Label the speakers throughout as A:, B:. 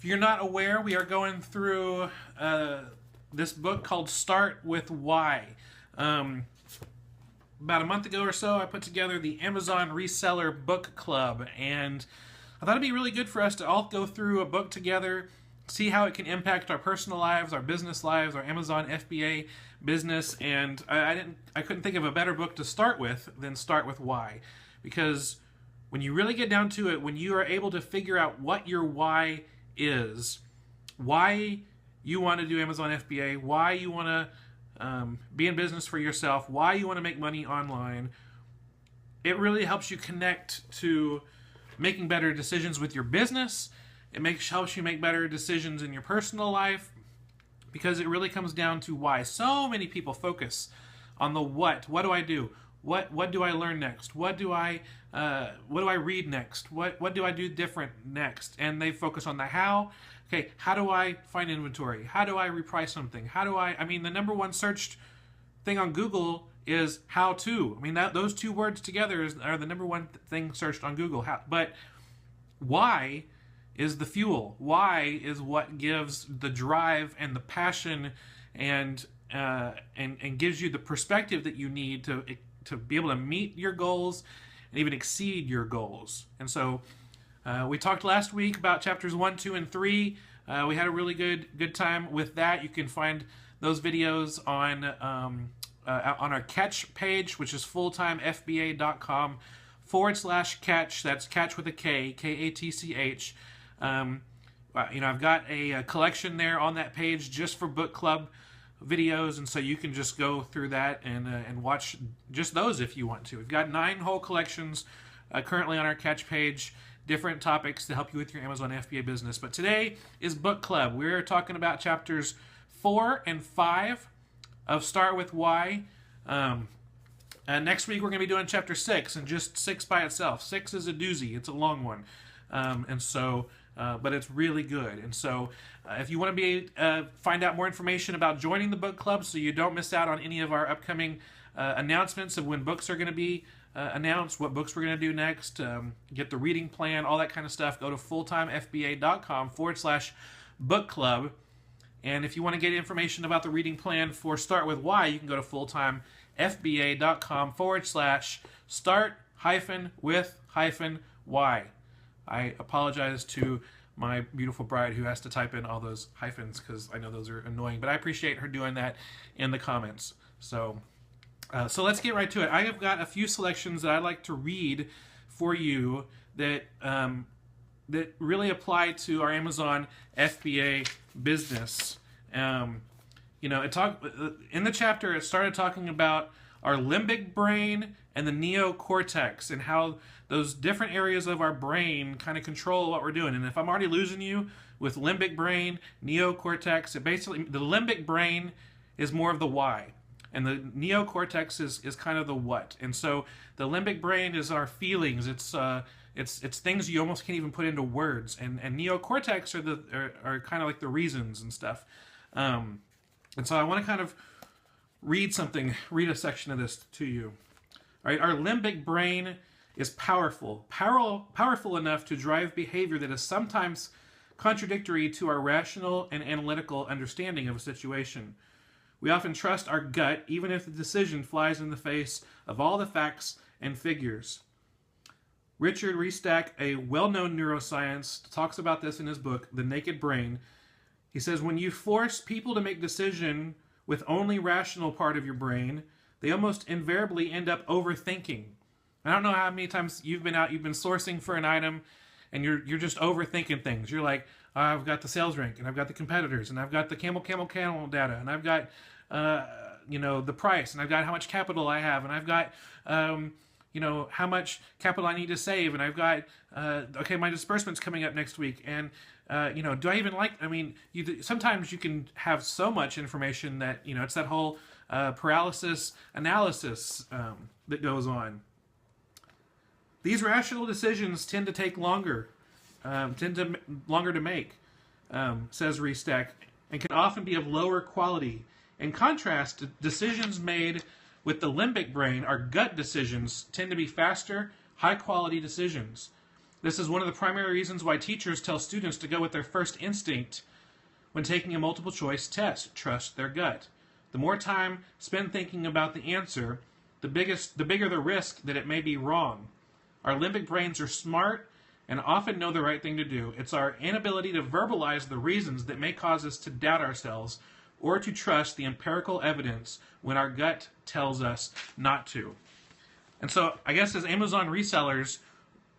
A: you're not aware, we are going through this book called Start With Why. About a month ago or so, I put together the Amazon Reseller Book Club, and I thought it'd be really good for us to all go through a book together, see how it can impact our personal lives, our business lives, our Amazon FBA business, and I couldn't think of a better book to start with than Start With Why, because when you really get down to it, when you are able to figure out what your why is, why you want to do Amazon FBA, why you want to be in business for yourself, why you want to make money online, it really helps you connect to making better decisions with your business. It helps you make better decisions in your personal life, because it really comes down to why. So many people focus on the what. What do I do? What do I learn next? What do I read next? What do I do different next? And they focus on the how. Okay, how do I find inventory? How do I reprice something? I mean, the number one searched thing on Google is how to. I mean, those two words together are the number one thing searched on Google. But why is the fuel? Why is what gives the drive and the passion and gives you the perspective that you need to be able to meet your goals and even exceed your goals. And so we talked last week about chapters 1, 2, and 3. We had a really good time with that. You can find those videos on our catch page, which is fulltimefba.com/catch. That's catch with a K, K-A-T-C-H. I've got a collection there on that page just for book club videos, and so you can just go through that and watch just those if you want to. We've got 9 whole collections currently on our catch page, different topics to help you with your Amazon FBA business. But today is book club. We're talking about chapters 4 and 5 of Start With Why. Next week we're going to be doing chapter 6, and just 6 by itself. 6 is a doozy. It's a long one. But it's really good. And so if you want to find out more information about joining the book club so you don't miss out on any of our upcoming announcements of when books are going to be announced, what books we're going to do next, get the reading plan, all that kind of stuff, go to fulltimefba.com/book club. And if you want to get information about the reading plan for Start With Why, you can go to fulltimefba.com/start-with-why. I apologize to my beautiful bride who has to type in all those hyphens, because I know those are annoying, but I appreciate her doing that in the comments. So let's get right to it. I have got a few selections that I'd like to read for you that really apply to our Amazon FBA business. In the chapter, it started talking about our limbic brain and the neocortex, and how those different areas of our brain kind of control what we're doing. And if I'm already losing you with limbic brain, neocortex, the limbic brain is more of the why, and the neocortex is kind of the what. And so the limbic brain is our feelings. It's things you almost can't even put into words, and neocortex are kind of like the reasons and stuff. And so I want to kind of read a section of this to you. All right, our limbic brain is powerful enough to drive behavior that is sometimes contradictory to our rational and analytical understanding of a situation. We often trust our gut, even if the decision flies in the face of all the facts and figures. Richard Restack, a well-known neuroscientist, talks about this in his book, The Naked Brain. He says, when you force people to make decisions with only rational part of your brain, they almost invariably end up overthinking. I don't know how many times you've been sourcing for an item, and you're just overthinking things. You're like, I've got the sales rank, and I've got the competitors, and I've got the camel data, and I've got the price, and I've got how much capital I have, and I've got how much capital I need to save, and I've got my disbursement's coming up next week, and do I even sometimes you can have so much information that it's that whole paralysis analysis that goes on. These rational decisions tend to take longer to make, says Restack, and can often be of lower quality. In contrast, decisions made with the limbic brain, our gut decisions, tend to be faster, high-quality decisions. This is one of the primary reasons why teachers tell students to go with their first instinct when taking a multiple choice test. Trust their gut. The more time spent thinking about the answer, the bigger the risk that it may be wrong. Our limbic brains are smart and often know the right thing to do. It's our inability to verbalize the reasons that may cause us to doubt ourselves or to trust the empirical evidence when our gut tells us not to. And so I guess as Amazon resellers,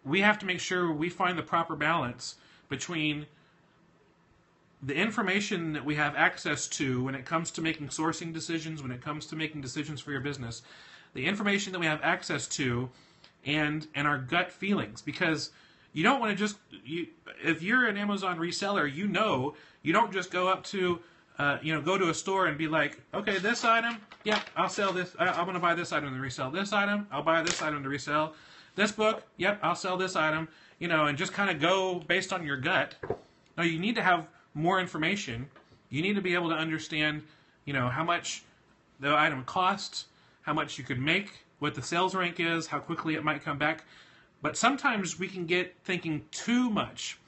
A: we have to make sure we find the proper balance between the information that we have access to when it comes to making sourcing decisions, when it comes to making decisions for your business, the information that we have access to, and our gut feelings. Because you don't want to just, if you're an Amazon reseller, you don't just go up to, go to a store and be like, okay, this item, yeah, I'll sell this. I'm going to buy this item to resell. This item, I'll buy this item to resell. This book, yep, I'll sell this item, and just kind of go based on your gut. No, you need to have more information. You need to be able to understand, how much the item costs, how much you could make, what the sales rank is, how quickly it might come back. But sometimes we can get thinking too much.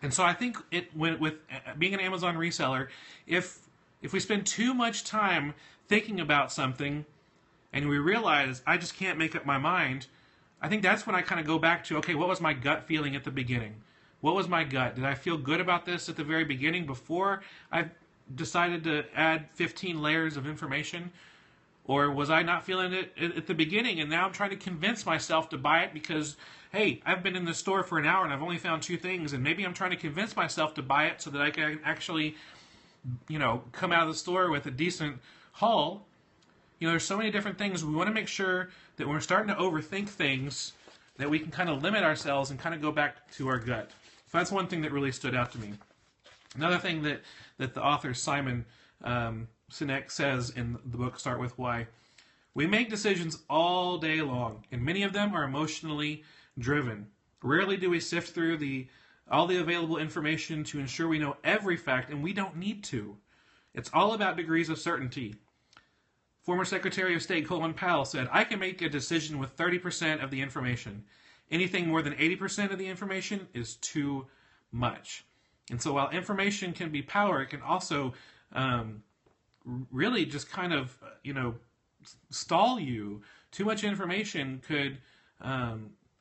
A: And so I think with being an Amazon reseller, if we spend too much time thinking about something and we realize I just can't make up my mind, I think that's when I kind of go back to, okay, what was my gut feeling at the beginning? What was my gut? Did I feel good about this at the very beginning before I decided to add 15 layers of information? Or was I not feeling it at the beginning and now I'm trying to convince myself to buy it because, hey, I've been in the store for an hour and I've only found 2 things and maybe I'm trying to convince myself to buy it so that I can actually, come out of the store with a decent haul. There's so many different things. We want to make sure that when we're starting to overthink things that we can kind of limit ourselves and kind of go back to our gut. So that's one thing that really stood out to me. Another thing that the author Simon Sinek says in the book Start With Why, we make decisions all day long, and many of them are emotionally driven. Rarely do we sift through all the available information to ensure we know every fact, and we don't need to. It's all about degrees of certainty. Former Secretary of State Colin Powell said, I can make a decision with 30% of the information. Anything more than 80% of the information is too much. And so while information can be power, it can also really just kind of, stall you. Too much information could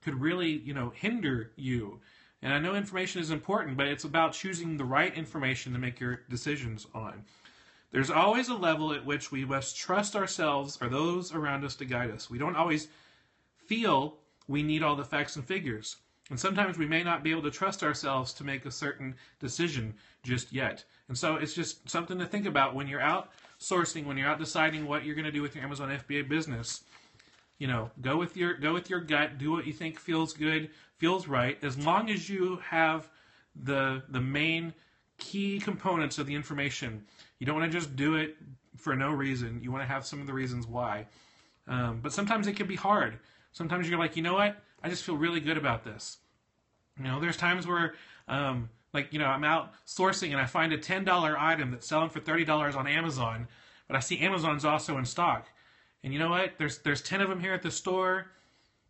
A: really, hinder you. And I know information is important, but it's about choosing the right information to make your decisions on. There's always a level at which we must trust ourselves or those around us to guide us. We don't always feel we need all the facts and figures. And sometimes we may not be able to trust ourselves to make a certain decision just yet. And so it's just something to think about when you're out sourcing, when you're out deciding what you're going to do with your Amazon FBA business. Go with your gut, do what you think feels good, feels right, as long as you have the main key components of the information. You don't want to just do it for no reason. You want to have some of the reasons why. But sometimes it can be hard. Sometimes you're like, you know what? I just feel really good about this. There's times where, I'm out sourcing and I find a $10 item that's selling for $30 on Amazon, but I see Amazon's also in stock. And you know what? There's 10 of them here at the store.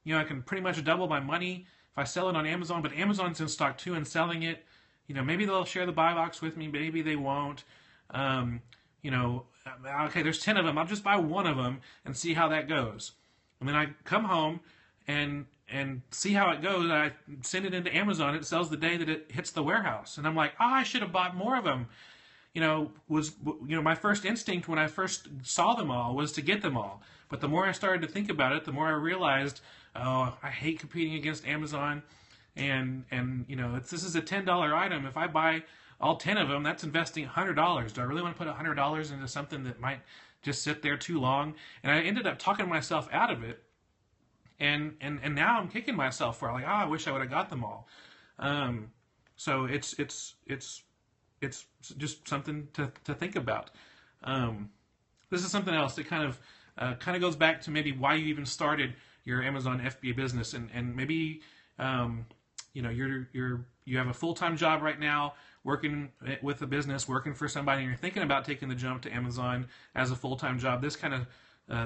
A: I can pretty much double my money if I sell it on Amazon, but Amazon's in stock too and selling it. Maybe they'll share the buy box with me, maybe they won't. Okay, there's 10 of them. I'll just buy one of them and see how that goes. And then I come home and see how it goes. I send it into Amazon. It sells the day that it hits the warehouse. And I'm like, I should have bought more of them. My first instinct when I first saw them all was to get them all. But the more I started to think about it, the more I realized, I hate competing against Amazon. And this is a $10 item. If I buy all 10 of them, that's investing $100. Do I really want to put $100 into something that might just sit there too long? And I ended up talking myself out of it. And now I'm kicking myself for like, I wish I would have got them all. So it's just something to think about. This is something else that kind of goes back to maybe why you even started your Amazon FBA business, and maybe you have a full-time job right now, working with a business, working for somebody, and you're thinking about taking the jump to Amazon as a full-time job. This kind of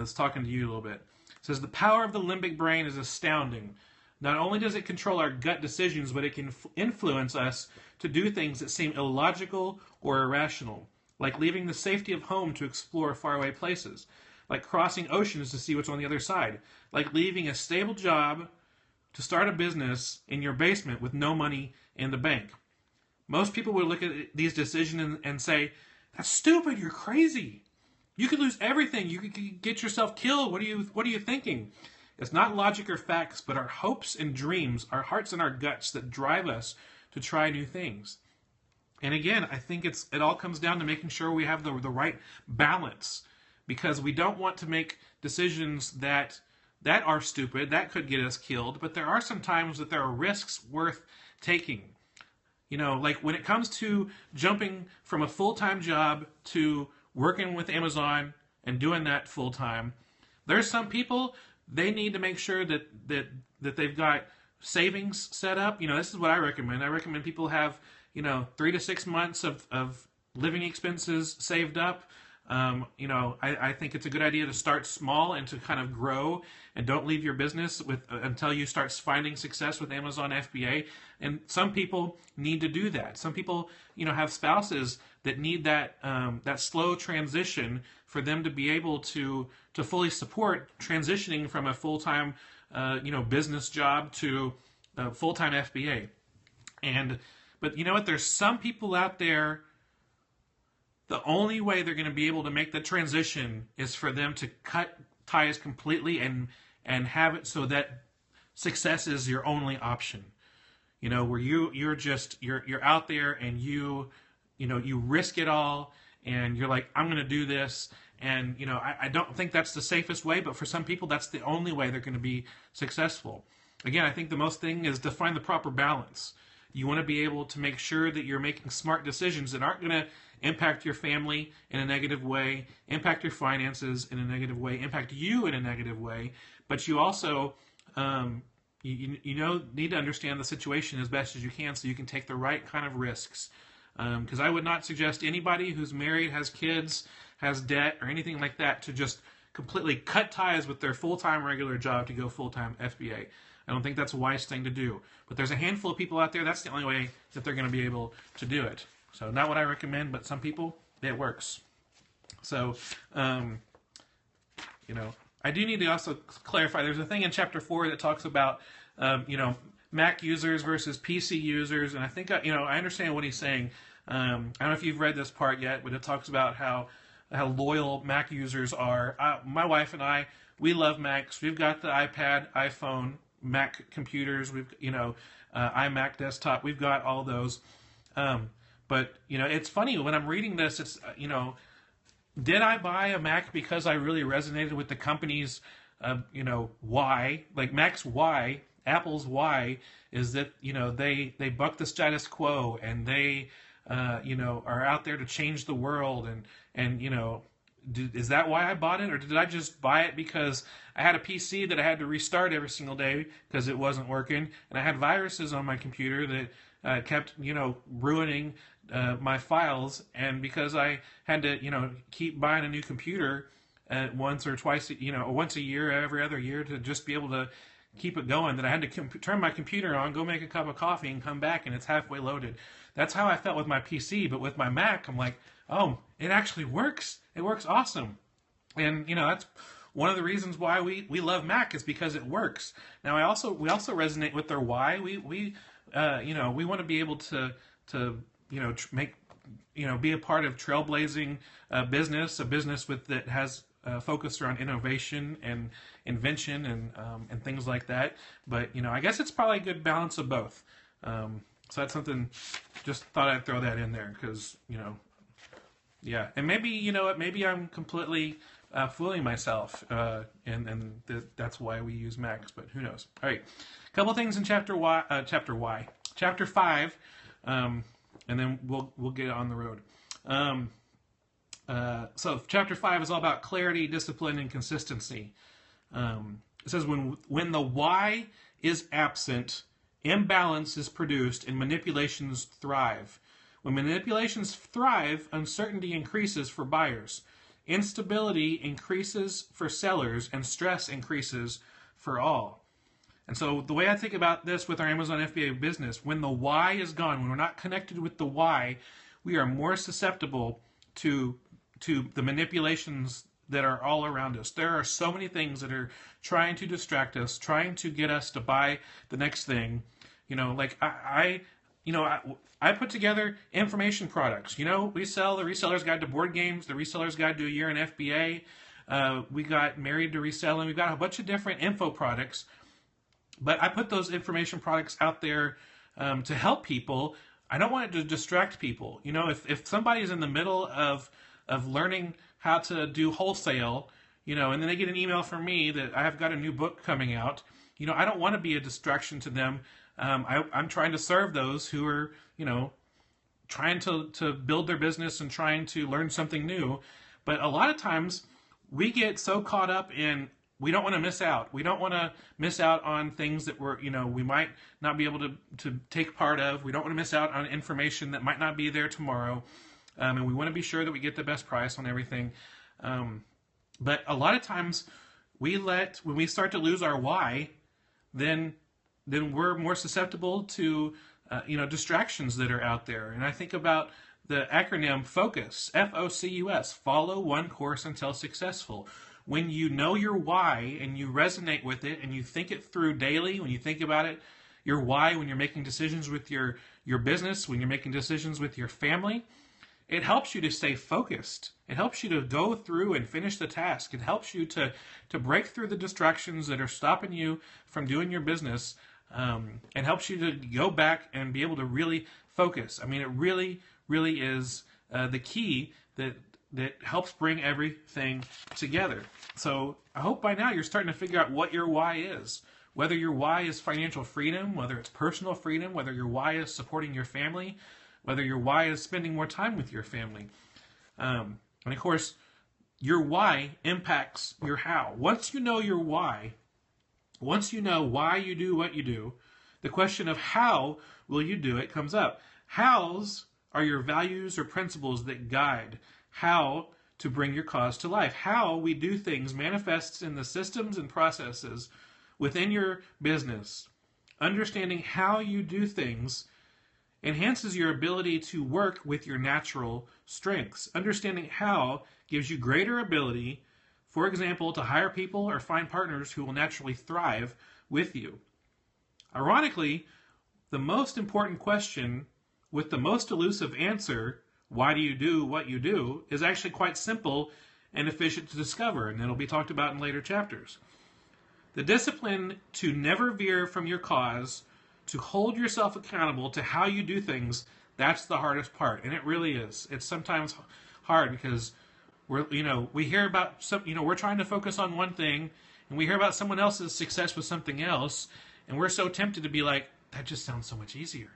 A: is talking to you a little bit. It says, the power of the limbic brain is astounding. Not only does it control our gut decisions, but it can influence us to do things that seem illogical or irrational, like leaving the safety of home to explore faraway places, like crossing oceans to see what's on the other side, like leaving a stable job to start a business in your basement with no money in the bank. Most people would look at these decisions and say, "That's stupid, you're crazy. You could lose everything. You could get yourself killed. What are you thinking?" It's not logic or facts, but our hopes and dreams, our hearts and our guts that drive us to try new things. And again, I think it all comes down to making sure we have the right balance, because we don't want to make decisions that are stupid, that could get us killed, but there are some times that there are risks worth taking. Like when it comes to jumping from a full-time job to working with Amazon and doing that full-time, there's some people, they need to make sure that they've got savings set up. This is what I recommend. I recommend people have 3 to 6 months of living expenses saved up. I think it's a good idea to start small and to kind of grow, and don't leave your business until you start finding success with Amazon FBA. And some people need to do that. Some people, have spouses that need that slow transition for them to be able to fully support transitioning from a full-time, business job to full-time FBA. But you know what? There's some people out there, the only way they're going to be able to make the transition is for them to cut ties completely and have it so that success is your only option. Where you're out there and you risk it all, and you're like, I'm going to do this. And, I don't think that's the safest way, but for some people, that's the only way they're going to be successful. Again, I think the most thing is to find the proper balance. You want to be able to make sure that you're making smart decisions that aren't going to impact your family in a negative way, impact your finances in a negative way, impact you in a negative way, but you also need to understand the situation as best as you can so you can take the right kind of risks. Because I would not suggest anybody who's married, has kids, has debt, or anything like that to just completely cut ties with their full-time regular job to go full-time FBA. I don't think that's a wise thing to do. But there's a handful of people out there, that's the only way that they're going to be able to do it. So not what I recommend, but some people, it works. So, I do need to also clarify, there's a thing in chapter 4 that talks about, Mac users versus PC users, and I think, I understand what he's saying. I don't know if you've read this part yet, but it talks about how loyal Mac users are. My wife and I, we love Macs. We've got the iPad, iPhone, Mac computers. We've, iMac desktop. We've got all those. But, it's funny, when I'm reading this, it's, did I buy a Mac because I really resonated with the company's, why? Like Mac's why, Apple's why is that, they buck the status quo, and they, are out there to change the world, and is that why I bought it, or did I just buy it because I had a PC that I had to restart every single day because it wasn't working, and I had viruses on my computer that kept, ruining my files, and because I had to, keep buying a new computer once or twice, once a year, every other year, to just be able to keep it going, that I had to turn my computer on, go make a cup of coffee, and come back, and it's halfway loaded. That's how I felt with my PC, but with my Mac, I'm like, oh, it actually works. It works awesome. And, that's one of the reasons why we love Mac, is because it works. Now, we also resonate with their why. We want to be able to make, be a part of trailblazing business, a business that has focused around innovation and invention and things like that. But, I guess it's probably a good balance of both. So that's something, just thought I'd throw that in there because, yeah. And maybe, maybe I'm completely fooling myself, and that's why we use Macs, but who knows. All right, a couple things in chapter 5, and then we'll get on the road. So chapter 5 is all about clarity, discipline, and consistency. It says when the why is absent, imbalance is produced and manipulations thrive. When manipulations thrive, uncertainty increases for buyers. Instability increases for sellers, and stress increases for all. And so the way I think about this with our Amazon FBA business, when the why is gone, when we're not connected with the why, we are more susceptible to the manipulations that are all around us. There are so many things that are trying to distract us, trying to get us to buy the next thing. Like I put together information products. We sell the Reseller's Guide to Board Games, the Reseller's Guide to a Year in FBA. We got Married to Reselling. We've got a bunch of different info products. But I put those information products out there to help people. I don't want it to distract people. If somebody's in the middle of learning how to do wholesale, and then they get an email from me that I've got a new book coming out, I don't want to be a distraction to them. I'm trying to serve those who are, trying to build their business and trying to learn something new. But a lot of times we get so caught up in, we don't want to miss out. We don't want to miss out on things that we might not be able to take part of. We don't want to miss out on information that might not be there tomorrow. And we want to be sure that we get the best price on everything. But a lot of times when we start to lose our why, then we're more susceptible to distractions that are out there. And I think about the acronym FOCUS, FOCUS, follow one course until successful. When you know your why and you resonate with it and you think it through daily, when you think about it, your why, when you're making decisions with your business, when you're making decisions with your family, it helps you to stay focused. It helps you to go through and finish the task. It helps you to break through the distractions that are stopping you from doing your business. It helps you to go back and be able to really focus. I mean, it really, really is the key that helps bring everything together. So I hope by now you're starting to figure out what your why is. Whether your why is financial freedom, whether it's personal freedom, whether your why is supporting your family, whether your why is spending more time with your family. And of course, your why impacts your how. Once you know your why, once you know why you do what you do, the question of how will you do it comes up. Hows are your values or principles that guide how to bring your cause to life. How we do things manifests in the systems and processes within your business. Understanding how you do things enhances your ability to work with your natural strengths. Understanding how gives you greater ability, for example, to hire people or find partners who will naturally thrive with you. Ironically, the most important question with the most elusive answer, why do you do what you do, is actually quite simple and efficient to discover, and it'll be talked about in later chapters. The discipline to never veer from your cause, to hold yourself accountable to how you do things, that's the hardest part, and it really is. It's sometimes hard because we hear about we're trying to focus on one thing, and we hear about someone else's success with something else, and we're so tempted to be like, that just sounds so much easier.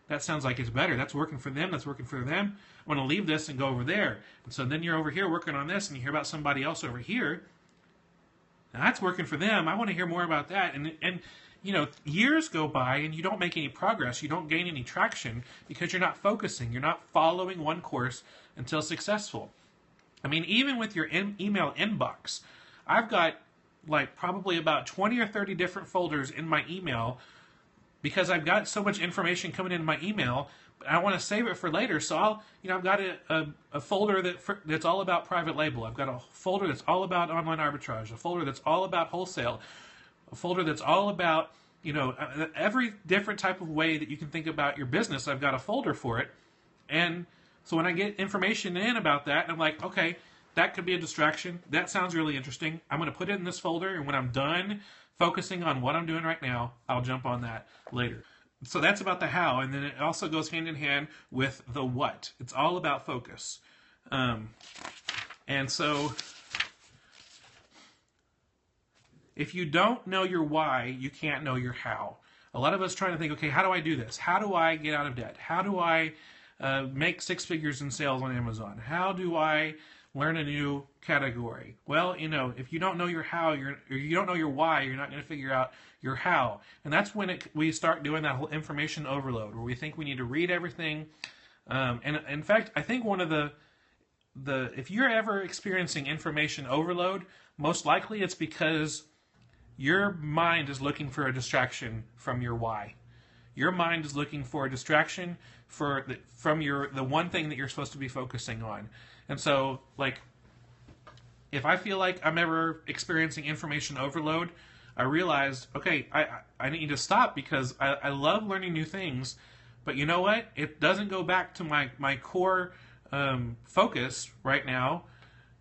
A: That sounds like it's better. That's working for them. That's working for them. I'm going to leave this and go over there. And so then you're over here working on this, and you hear about somebody else over here. Now that's working for them. I want to hear more about that. And years go by, and you don't make any progress. You don't gain any traction because you're not focusing. You're not following one course until successful. I mean, even with your email inbox, I've got probably about 20 or 30 different folders in my email because I've got so much information coming into my email, but I want to save it for later. So I've got a folder that's all about private label. I've got a folder that's all about online arbitrage, a folder that's all about wholesale, a folder that's all about, every different type of way that you can think about your business. I've got a folder for it. And so when I get information in about that, I'm like, okay, that could be a distraction. That sounds really interesting. I'm going to put it in this folder, and when I'm done focusing on what I'm doing right now, I'll jump on that later. So that's about the how, and then it also goes hand in hand with the what. It's all about focus. And so if you don't know your why, you can't know your how. A lot of us trying to think, okay, how do I do this? How do I get out of debt? How do I make 6 figures in sales on Amazon? How do I learn a new category? Well, if you don't know your how, or you don't know your why, you're not going to figure out your how. And that's when we start doing that whole information overload, where we think we need to read everything. And in fact, I think one of the if you're ever experiencing information overload, most likely it's because your mind is looking for a distraction from your why. Your mind is looking for a distraction from the one thing that you're supposed to be focusing on. And so, like, if I feel like I'm ever experiencing information overload, I realized, okay, I need to stop, because I love learning new things, but you know what? It doesn't go back to my core focus right now,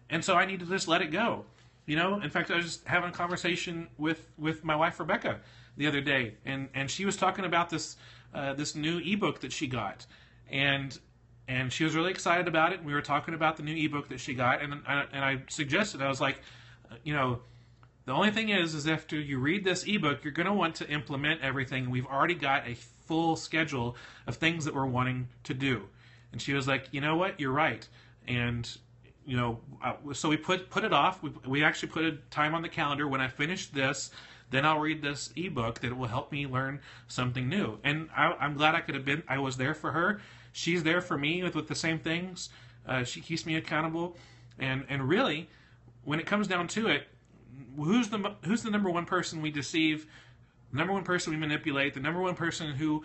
A: and so I need to just let it go. You know, in fact, I was just having a conversation with my wife Rebecca the other day, and she was talking about this new ebook that she got, and she was really excited about it. And we were talking about the new ebook that she got, and I suggested, I was like, you know, the only thing is after you read this ebook, you're going to want to implement everything. We've already got a full schedule of things that we're wanting to do. And she was like, you know what, you're right. And you know, so we put it off. We actually put a time on the calendar. When I finish this, then I'll read this ebook that will help me learn something new. And I'm glad I was there for her. She's there for me with the same things. She keeps me accountable. And really, when it comes down to it, who's the number one person we deceive, the number one person we manipulate, the number one person who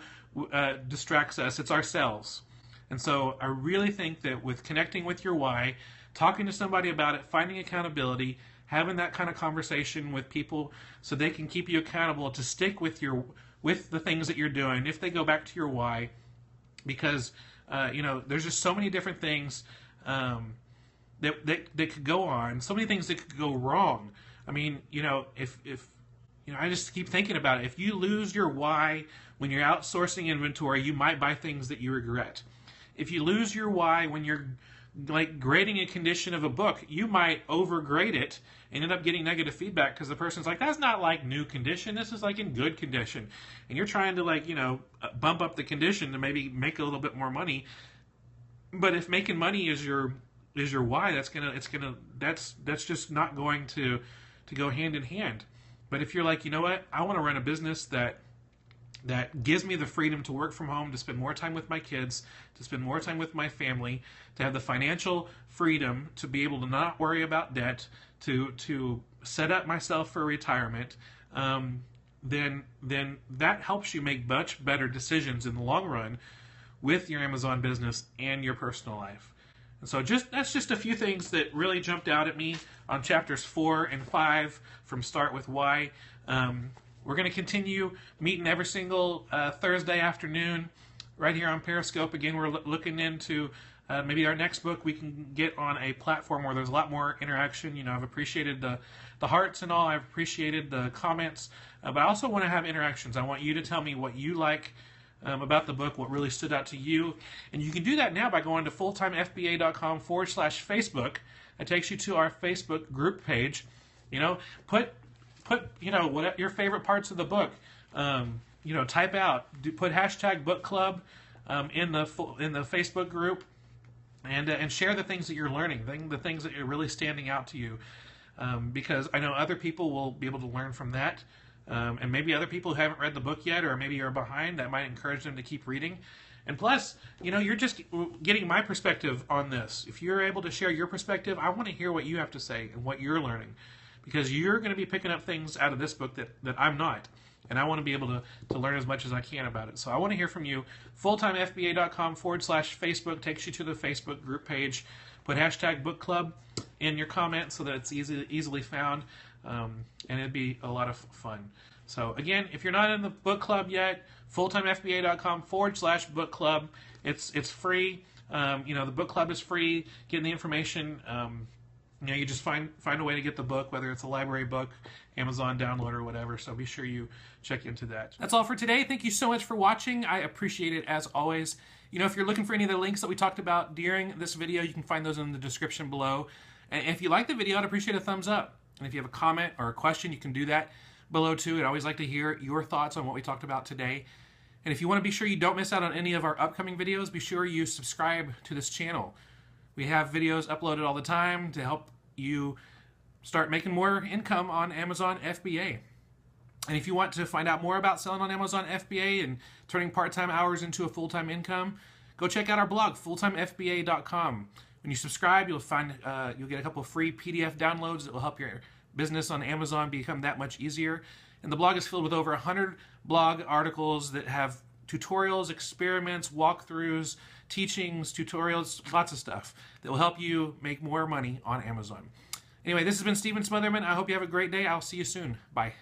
A: distracts us? It's ourselves. And so I really think that with connecting with your why, talking to somebody about it, finding accountability, having that kind of conversation with people so they can keep you accountable to stick with the things that you're doing if they go back to your why, because you know, there's just so many different things that could go on, so many things that could go wrong. I mean, you know, if you know, I just keep thinking about it. If you lose your why when you're outsourcing inventory, you might buy things that you regret. If you lose your why when you're like grading a condition of a book, you might overgrade it and end up getting negative feedback because the person's like, that's not like new condition, this is like in good condition, and you're trying to, like, you know, bump up the condition to maybe make a little bit more money. But if making money is your why, that's just not going to go hand in hand. But if you're like, you know what, I want to run a business that gives me the freedom to work from home, to spend more time with my kids, to spend more time with my family, to have the financial freedom to be able to not worry about debt, to set up myself for retirement, then that helps you make much better decisions in the long run with your Amazon business and your personal life. And so that's just a few things that really jumped out at me on chapters 4 and 5 from Start With Why. We're going to continue meeting every single Thursday afternoon right here on Periscope. Again, we're looking into maybe our next book we can get on a platform where there's a lot more interaction. You know, I've appreciated the hearts and all. I've appreciated the comments. But I also want to have interactions. I want you to tell me what you like about the book, what really stood out to you. And you can do that now by going to fulltimefba.com/Facebook. That takes you to our Facebook group page. You know, put you know, what your favorite parts of the book. You know, type out, put hashtag book club in the Facebook group, and share the things that you're learning, the things that are really standing out to you, because I know other people will be able to learn from that, and maybe other people who haven't read the book yet, or maybe are behind, that might encourage them to keep reading. And plus, you know, you're just getting my perspective on this. If you're able to share your perspective, I want to hear what you have to say and what you're learning, because you're going to be picking up things out of this book that I'm not. And I want to be able to learn as much as I can about it. So I want to hear from you. fulltimefba.com/Facebook takes you to the Facebook group page. Put hashtag book club in your comment so that it's easily found. And it'd be a lot of fun. So again, if you're not in the book club yet, fulltimefba.com/book club. It's free. You know, the book club is free. Getting the information. You know, you just find a way to get the book, whether it's a library book, Amazon download, or whatever. So be sure you check into that. That's all for today. Thank you so much for watching. I appreciate it as always. You know, if you're looking for any of the links that we talked about during this video, you can find those in the description below. And if you like the video, I'd appreciate a thumbs up. And if you have a comment or a question, you can do that below too. I'd always like to hear your thoughts on what we talked about today. And if you want to be sure you don't miss out on any of our upcoming videos, be sure you subscribe to this channel. We have videos uploaded all the time to help you start making more income on Amazon FBA. And if you want to find out more about selling on Amazon FBA and turning part-time hours into a full-time income, go check out our blog, fulltimefba.com. When you subscribe, you'll get a couple of free PDF downloads that will help your business on Amazon become that much easier. And the blog is filled with over 100 blog articles that have tutorials, experiments, walkthroughs, teachings, tutorials, lots of stuff that will help you make more money on Amazon. Anyway, this has been Stephen Smotherman. I hope you have a great day. I'll see you soon. Bye.